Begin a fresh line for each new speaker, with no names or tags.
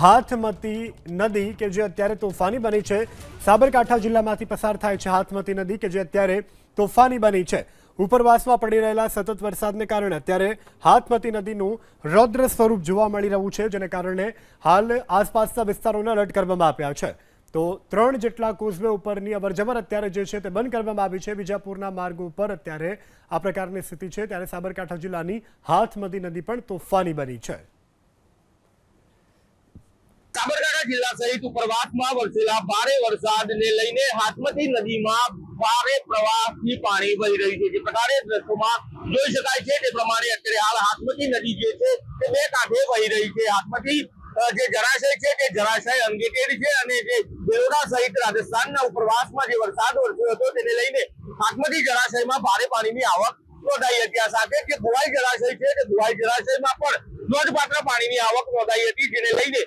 હાથમતી નદી કે જે અત્યારે તોફાની બની છે। સાબરકાંઠા જિલ્લામાંથી પસાર થાય છે હાથમતી નદી કે જે અત્યારે તોફાની બની છે। ઉપરવાસમાં પડી રહેલા સતત વરસાદને કારણે અત્યારે હાથમતી નદીનું રૌદ્ર સ્વરૂપ જોવા મળી રહ્યું છે, જેને કારણે હાલ આસપાસના વિસ્તારોને એલર્ટ કરવામાં આવ્યા છે। તો 3 જેટલા કોઝવે ઉપરની અવરજવર અત્યારે જે છે તે બંધ કરવામાં આવી છે। બીજાપુરના માર્ગ ઉપર અત્યારે આ પ્રકારની સ્થિતિ છે, ત્યારે સાબરકાંઠા જિલ્લાની હાથમતી નદી પણ તોફાની બની છે।
સાબરકાંઠા જિલ્લા સહિત ઉપરવાસમાં વરસેલા ભારે વરસાદને લઈને હાથમતી નદીમાં ભારે પ્રવાહથી પાણી વહી રહ્યું છે। જે પ્રકારે દ્રશ્યોમાં જોઈ શકાય છે તે પ્રમાણે અત્યારે હાલ હાથમતી નદી જે છે તે બે કાંઠે વહી રહી છે। હાથમતી જે જળાશય છે તે જળાશય અનગેટેડ છે અને જે બેરોડા સહિત રાજસ્થાનના ઉપરવાસમાં જે વરસાદ વરસ્યો હતો તેને લઈને હાથમતી જળાશયમાં ભારે પાણીની આવક નોંધાઈ હતી। આ સાથે જે ભુવાઈ જળાશય છે તે ભુવાઈ જળાશયમાં પણ નોંધપાત્ર પાણીની આવક નોંધાઈ હતી, જેને લઈને